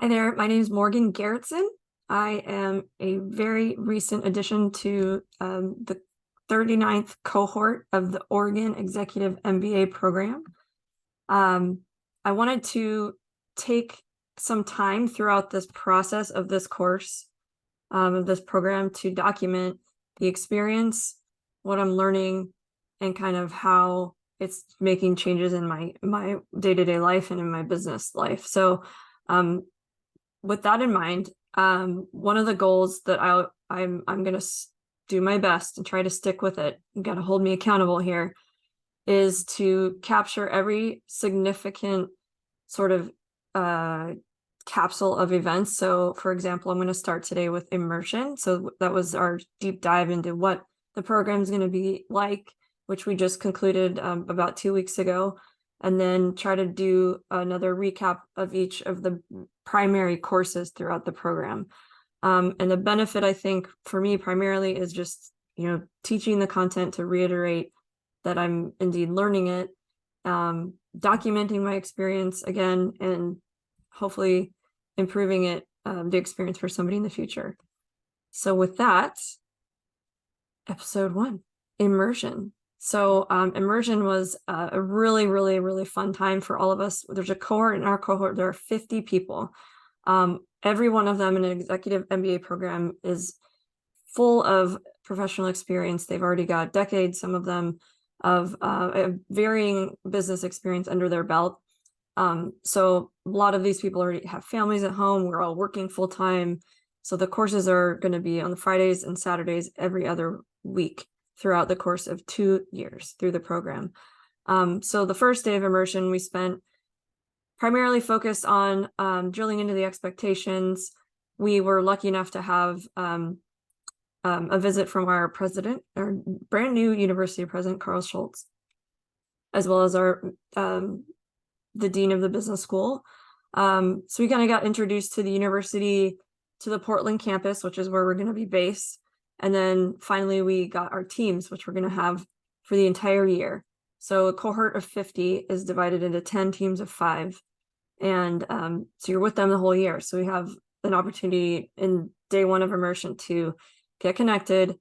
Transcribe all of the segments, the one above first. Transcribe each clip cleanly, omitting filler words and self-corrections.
Hi there, my name is Morgan Garrettson. I am a very recent addition to the 39th cohort of the Oregon Executive MBA program. I wanted to take some time throughout this process of this course, of this program, to document the experience, what I'm learning, and kind of how it's making changes in my day-to-day life and in my business life. So with that in mind, one of the goals that I'm going to do my best and try to stick with it, you got to hold me accountable here, is to capture every significant sort of capsule of events. So for example, I'm going to start today with Immersion. So that was our deep dive into what the program is going to be like, which we just concluded about 2 weeks ago, and then try to do another recap of each of the primary courses throughout the program. And the benefit, I think, for me primarily is just, teaching the content to reiterate that I'm indeed learning it, documenting my experience again, and hopefully improving it, the experience for somebody in the future. So with that, episode 1, Immersion. So Immersion was a really, really, really fun time for all of us. There's a cohort. In our cohort, there are 50 people. Every one of them in an executive MBA program is full of professional experience. They've already got decades, some of them, of varying business experience under their belt. So a lot of these people already have families at home. We're all working full time. So the courses are going to be on the Fridays and Saturdays every other week throughout the course of 2 years through the program. So the first day of immersion, we spent primarily focused on drilling into the expectations. We were lucky enough to have a visit from our president, our brand new university president, Carl Schultz, as well as our the dean of the business school. So we kind of got introduced to the university, to the Portland campus, which is where we're going to be based. And then finally, we got our teams, which we're going to have for the entire year. So a cohort of 50 is divided into 10 teams of 5. And so you're with them the whole year. So we have an opportunity in day 1 of immersion to get connected,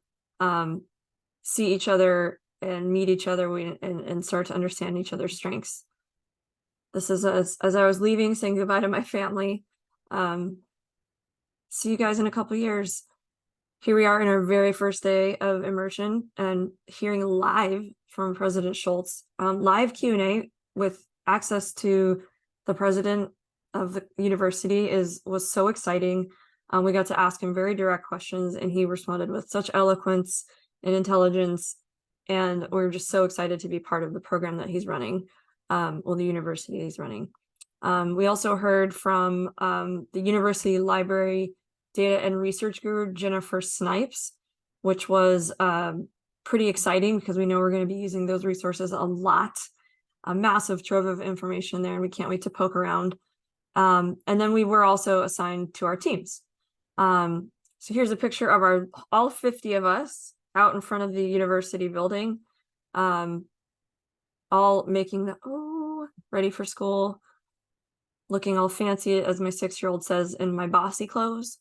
see each other and meet each other, and start to understand each other's strengths. This is as I was leaving, saying goodbye to my family. See you guys in a couple years. Here we are in our very first day of immersion and hearing live from President Schultz, live Q&A with access to the president of the university was so exciting. We got to ask him very direct questions, and he responded with such eloquence and intelligence. And we're just so excited to be part of the program that he's running, the university he's running. We also heard from the university library data and research guru, Jennifer Snipes, which was pretty exciting because we know we're going to be using those resources a lot, a massive trove of information there, and we can't wait to poke around. And then we were also assigned to our teams. So here's a picture of all 50 of us out in front of the university building, all making ready for school, looking all fancy, as my 6-year-old says, in my bossy clothes.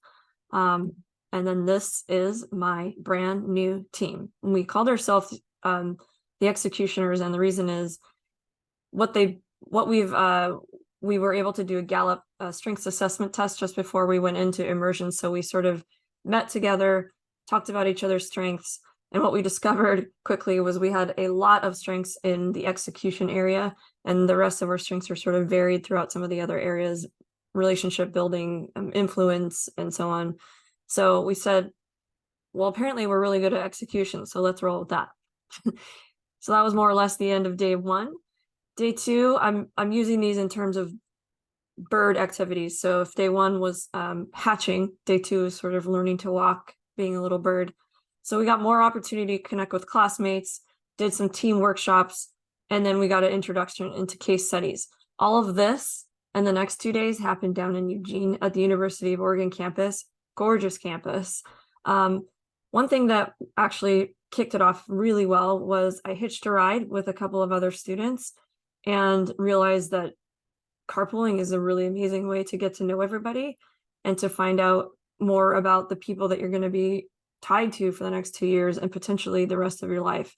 And then this is my brand new team. And we called ourselves the executioners, and the reason is we were able to do a Gallup strengths assessment test just before we went into immersion. So we sort of met together, talked about each other's strengths, and what we discovered quickly was we had a lot of strengths in the execution area, and the rest of our strengths are sort of varied throughout some of the other areas, relationship building, influence, and so on. So we said, well, apparently we're really good at execution, so let's roll with that. So that was more or less the end of day 1. Day 2, I'm using these in terms of bird activities. So if day 1 was hatching, day 2 is sort of learning to walk, being a little bird. So we got more opportunity to connect with classmates, did some team workshops, and then we got an introduction into case studies. All of this and the next 2 days happened down in Eugene at the University of Oregon campus, gorgeous campus. One thing that actually kicked it off really well was I hitched a ride with a couple of other students and realized that carpooling is a really amazing way to get to know everybody and to find out more about the people that you're going to be tied to for the next 2 years and potentially the rest of your life.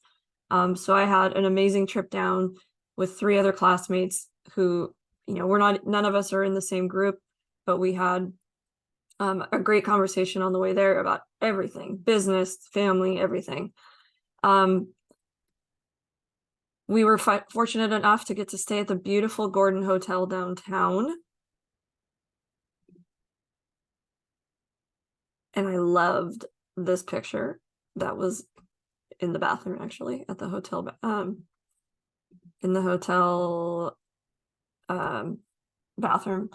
So I had an amazing trip down with 3 other classmates who, none of us are in the same group, but we had a great conversation on the way there about everything, business, family, everything. We were fortunate enough to get to stay at the beautiful Gordon Hotel downtown. And I loved this picture that was in the bathroom, actually, at the hotel, in the hotel bathroom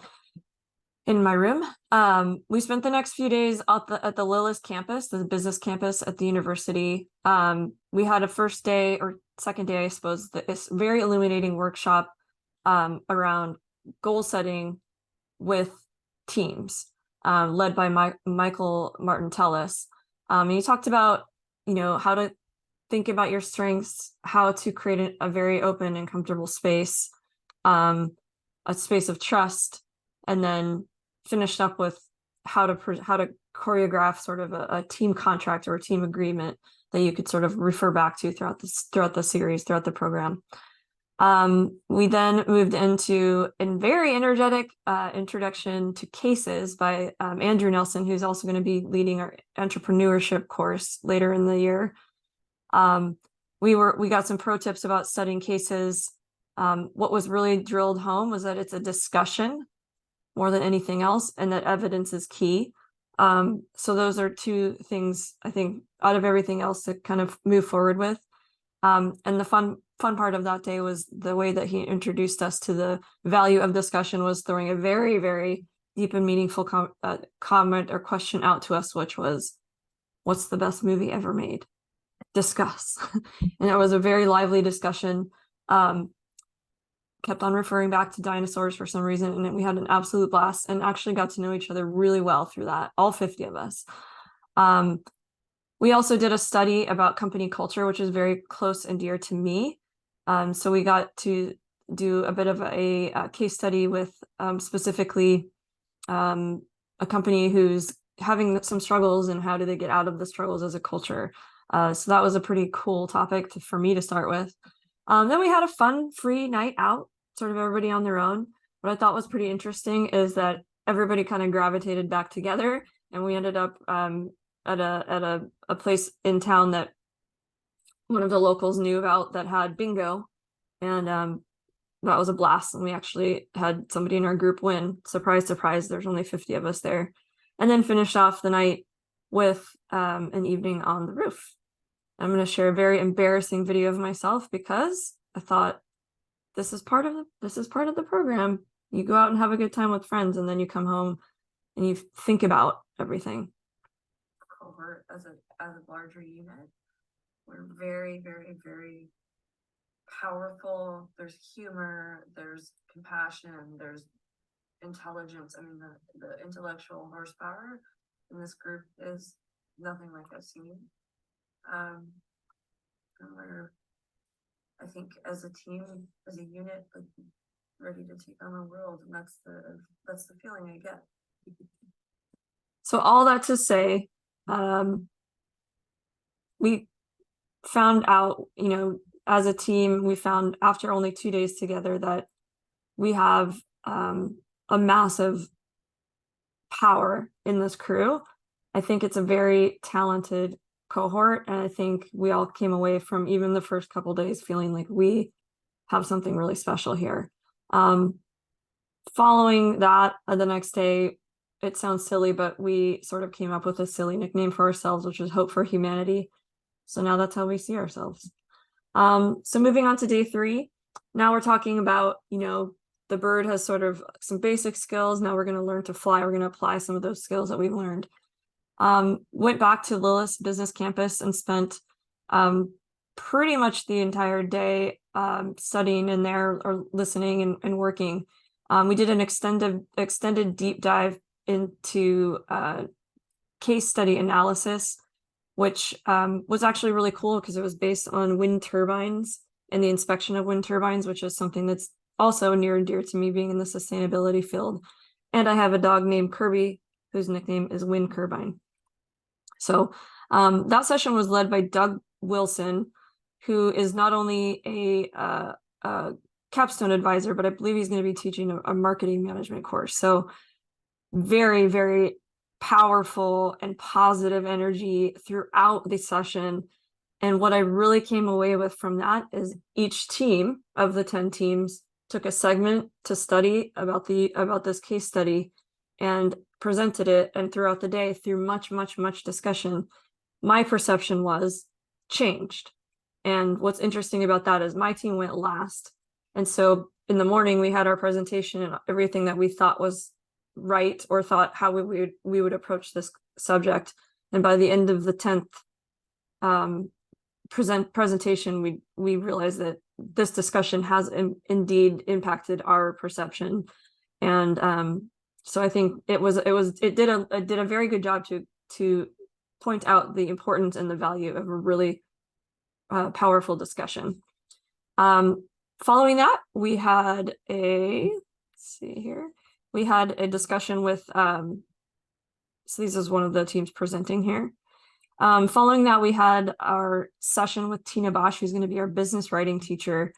in my room. We spent the next few days at the Lillis campus, the business campus at the university. We had a first day or second day, I suppose, this very illuminating workshop around goal setting with teams, led by Michael Martin Tellis. And he talked about, how to think about your strengths, how to create a very open and comfortable space, a space of trust, and then finished up with how to choreograph sort of a team contract or a team agreement that you could sort of refer back to throughout the series, throughout the program. We then moved into a very energetic introduction to cases by Andrew Nelson, who's also going to be leading our entrepreneurship course later in the year. We got some pro tips about studying cases. What was really drilled home was that it's a discussion more than anything else, and that evidence is key. So those are 2 things, I think, out of everything else to kind of move forward with. And the fun part of that day was the way that he introduced us to the value of discussion, was throwing a very, very deep and meaningful comment or question out to us, which was, what's the best movie ever made? Discuss. And it was a very lively discussion. Kept on referring back to dinosaurs for some reason, and we had an absolute blast and actually got to know each other really well through that, all 50 of us. We also did a study about company culture, which is very close and dear to me. So we got to do a bit of a case study with specifically a company who's having some struggles, and how do they get out of the struggles as a culture. So that was a pretty cool topic for me to start with. Then we had a fun, free night out, sort of everybody on their own. What I thought was pretty interesting is that everybody kind of gravitated back together, and we ended up at a place in town that one of the locals knew about that had bingo, and that was a blast. And we actually had somebody in our group win. Surprise, surprise, there's only 50 of us there. And then finished off the night with an evening on the roof. I'm going to share a very embarrassing video of myself because I thought, this is part of the program. You go out and have a good time with friends, and then you come home and you think about everything. Cohort as a larger unit, we're very, very, very powerful. There's humor, there's compassion, there's intelligence. I mean, the intellectual horsepower in this group is nothing like I've seen. And we're, I think, as a team, as a unit, like, ready to take on the world, and that's the feeling I get. So all that to say, we found out, as a team, we found after only 2 days together that we have a massive power in this crew. I think it's a very talented cohort, and I think we all came away from even the first couple days feeling like we have something really special here. Following that, the next day, it sounds silly, but we sort of came up with a silly nickname for ourselves, which was Hope for Humanity. So now that's how we see ourselves. So moving on to day 3, now we're talking about, the bird has sort of some basic skills. Now we're going to learn to fly. We're going to apply some of those skills that we've learned. Went back to Lillis Business Campus and spent pretty much the entire day studying in there, or listening and working. We did an extended deep dive into case study analysis, which was actually really cool because it was based on wind turbines and the inspection of wind turbines, which is something that's also near and dear to me, being in the sustainability field. And I have a dog named Kirby, whose nickname is Wind Turbine. So that session was led by Doug Wilson, who is not only a capstone advisor, but I believe he's going to be teaching a marketing management course. So very, very powerful and positive energy throughout the session. And what I really came away with from that is each team of the 10 teams took a segment to study about this case study and presented it. And throughout the day, through much discussion, my perception was changed. And what's interesting about that is my team went last. And so in the morning, we had our presentation and everything that we thought was right, or thought how we would approach this subject. And by the end of the 10th presentation, we realized that this discussion has indeed impacted our perception. And so I think it did a very good job to point out the importance and the value of a really powerful discussion. Following that, we had we had a discussion with so this is one of the teams presenting here. Following that, we had our session with Tina Bosch, who's going to be our business writing teacher,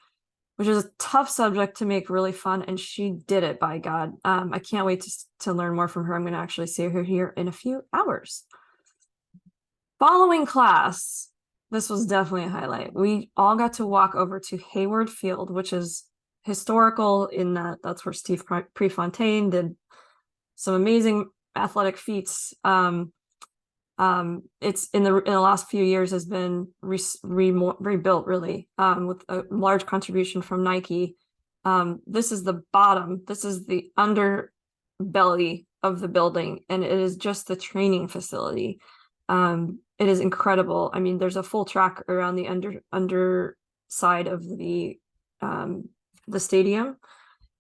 which is a tough subject to make really fun, and she did it, by God. I can't wait to learn more from her. I'm going to actually see her here in a few hours. Following class, this was definitely a highlight. We all got to walk over to Hayward Field, which is historical in that that's where Steve Prefontaine did some amazing athletic feats. It's in the last few years has been rebuilt, really, with a large contribution from Nike. This is the bottom. This is the underbelly of the building, and it is just the training facility. It is incredible. I mean, there's a full track around the underside of the stadium,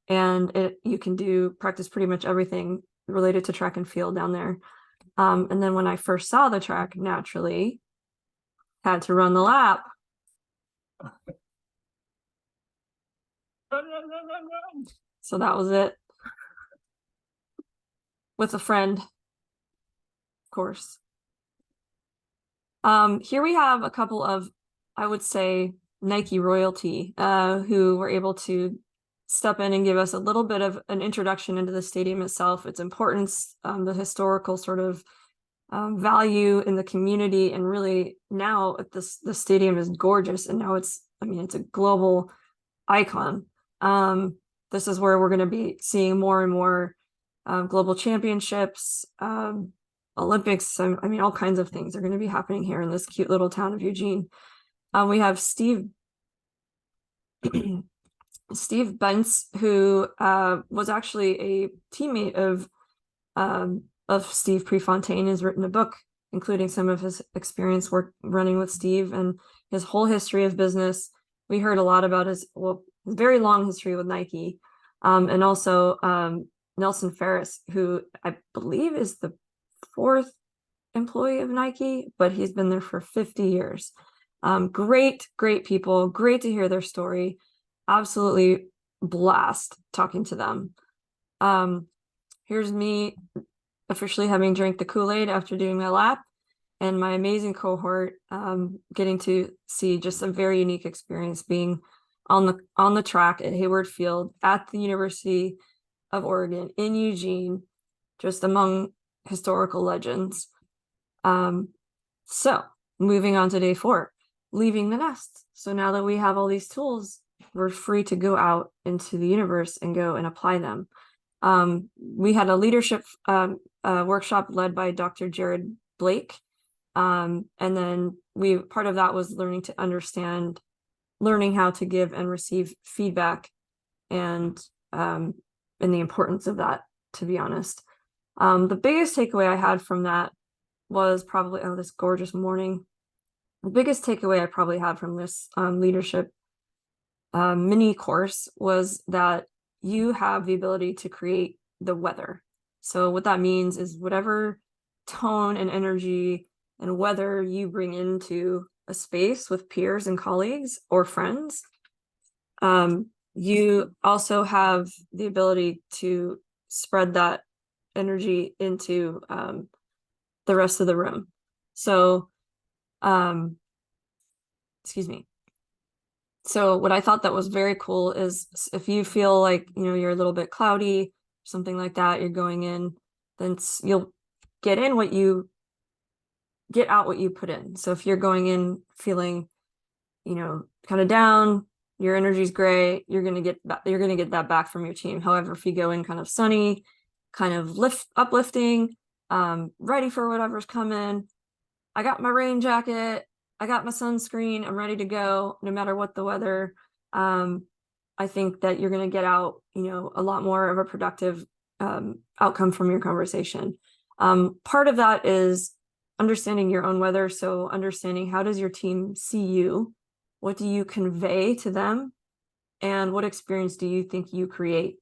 and you can practice pretty much everything related to track and field down there. And then when I first saw the track, naturally had to run the lap. So that was it. With a friend, of course. Here we have a couple of, I would say, Nike royalty, who were able to step in and give us a little bit of an introduction into the stadium itself, its importance, the historical sort of value in the community, and really now the stadium is gorgeous, and now it's a global icon. This is where we're going to be seeing more and more global championships, Olympics. All kinds of things are going to be happening here in this cute little town of Eugene. We have Steve Bentz, who was actually a teammate of Steve Prefontaine, has written a book including some of his experience running with Steve and his whole history of business. We heard a lot about his very long history with Nike, and also Nelson Ferris, who I believe is the 4th employee of Nike, but he's been there for 50 years. Great people, great to hear their story. Absolutely blast talking to them. Here's me officially having drank the Kool-Aid after doing my lap, and my amazing cohort getting to see just a very unique experience being on the track at Hayward Field at the University of Oregon in Eugene, just among historical legends. So moving on to day 4, leaving the nest. So now that we have all these tools, we're free to go out into the universe and go and apply them. We had a leadership workshop led by Dr. Jared Blake. And then part of that was learning how to give and receive feedback, and the importance of that, to be honest. The biggest takeaway I had from that was probably, this gorgeous morning. The biggest takeaway I probably had from this leadership mini course was that you have the ability to create the weather. So what that means is whatever tone and energy and weather you bring into a space with peers and colleagues or friends, you also have the ability to spread that energy into the rest of the room. So, excuse me. So what I thought that was very cool is if you feel like, you're a little bit cloudy, something like that, you're going in, then you'll get in what you get out what you put in. So if you're going in feeling, kind of down, your energy's gray, you're gonna get that back from your team. However, if you go in kind of sunny, kind of uplifting, ready for whatever's coming, I got my rain jacket, I got my sunscreen, I'm ready to go no matter what the weather. I think that you're going to get out, a lot more of a productive outcome from your conversation. Part of that is understanding your own weather. So understanding, how does your team see you? What do you convey to them? And what experience do you think you create?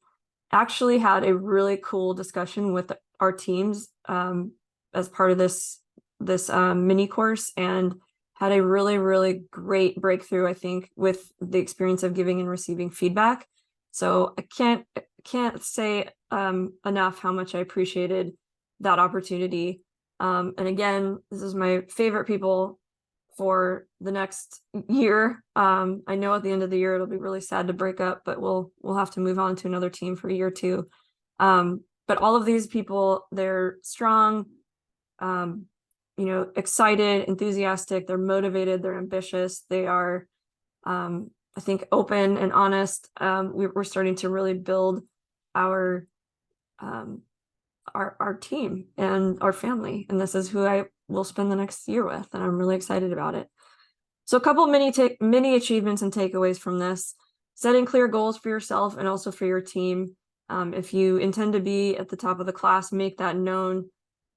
Actually had a really cool discussion with our teams as part of this mini course, and had a really, really great breakthrough, I think, with the experience of giving and receiving feedback. So I can't say enough how much I appreciated that opportunity. And again, this is my favorite people for the next year. I know at the end of the year it'll be really sad to break up, but we'll have to move on to another team for a year or two. But all of these people, they're strong, excited, enthusiastic, they're motivated, they're ambitious, they are, I think, open and honest. We're starting to really build our team and our family, and this is who I will spend the next year with, and I'm really excited about it. So a couple mini achievements and takeaways from this: setting clear goals for yourself and also for your team. If you intend to be at the top of the class, make that known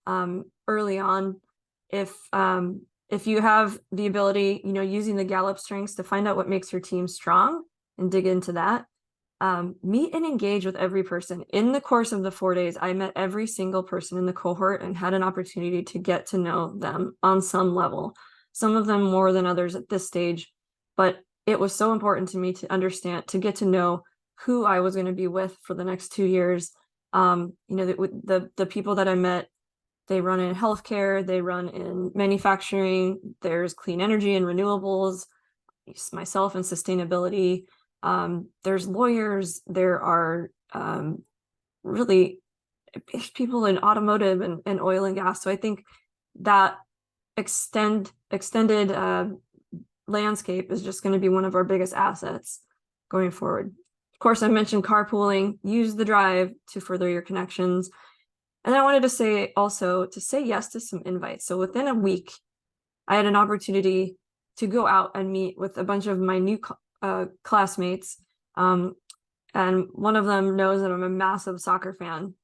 early on. If you have the ability, using the Gallup strengths to find out what makes your team strong and dig into that. Meet and engage with every person. In the course of the 4 days, I met every single person in the cohort and had an opportunity to get to know them on some level, some of them more than others at this stage. But it was so important to me to understand, to get to know who I was going to be with for the next 2 years. The people that I met, they run in healthcare, they run in manufacturing, there's clean energy and renewables, myself and sustainability. There's lawyers, there are really people in automotive and oil and gas. So I think that extended landscape is just going to be one of our biggest assets going forward. Of course, I mentioned carpooling. Use the drive to further your connections. And I wanted to say also to say yes to some invites. So within a week, I had an opportunity to go out and meet with a bunch of my new classmates. And one of them knows that I'm a massive soccer fan.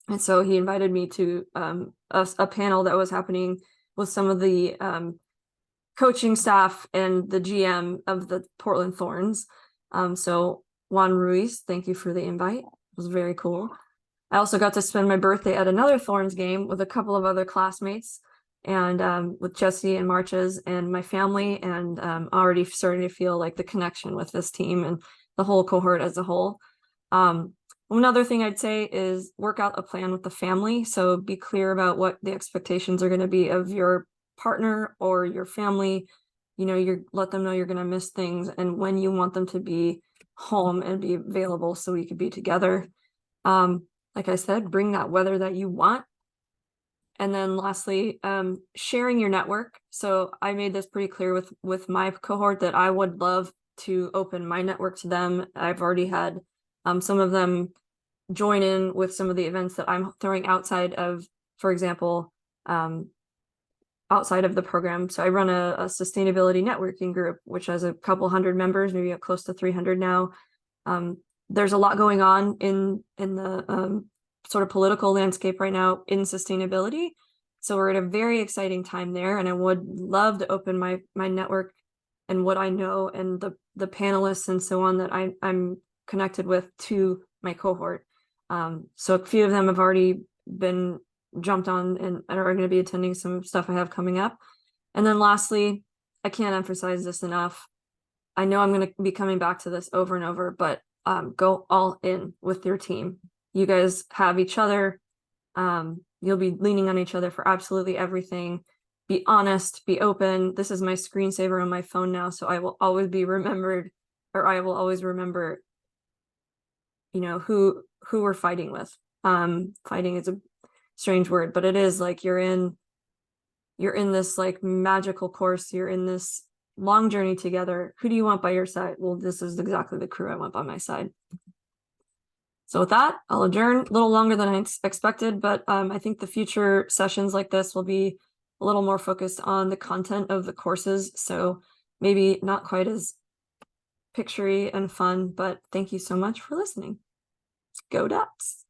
And so he invited me to a panel that was happening with some of the coaching staff and the GM of the Portland Thorns. So Juan Ruiz, thank you for the invite. It was very cool. I also got to spend my birthday at another Thorns game with a couple of other classmates, and with Jesse and Marches and my family, and already starting to feel like the connection with this team and the whole cohort as a whole. Another thing I'd say is work out a plan with the family. So be clear about what the expectations are going to be of your partner or your family. Let them know you're going to miss things and when you want them to be home and be available so we could be together. Like I said, bring that weather that you want. And then lastly, sharing your network. So I made this pretty clear with my cohort that I would love to open my network to them. I've already had some of them join in with some of the events that I'm throwing outside of, for example, outside of the program. So I run a sustainability networking group, which has a couple hundred members, maybe up close to 300 now. There's a lot going on in the sort of political landscape right now in sustainability. So we're at a very exciting time there. And I would love to open my network and what I know and the panelists and so on that I'm connected with to my cohort. So a few of them have already been jumped on and are going to be attending some stuff I have coming up. And then lastly, I can't emphasize this enough. I know I'm going to be coming back to this over and over, but go all in with your team. You guys have each other. You'll be leaning on each other for absolutely everything. Be honest, be open. This is my screensaver on my phone now, so I will always be remembered, or I will always remember, you know, who we're fighting with. Fighting is a strange word, but it is like you're in this like magical course. You're in this long journey together. Who do you want by your side? Well, this is exactly the crew I want by my side. So with that, I'll adjourn. A little longer than I expected, but I think the future sessions like this will be a little more focused on the content of the courses. So maybe not quite as picture-y and fun, but thank you so much for listening. Go Ducks!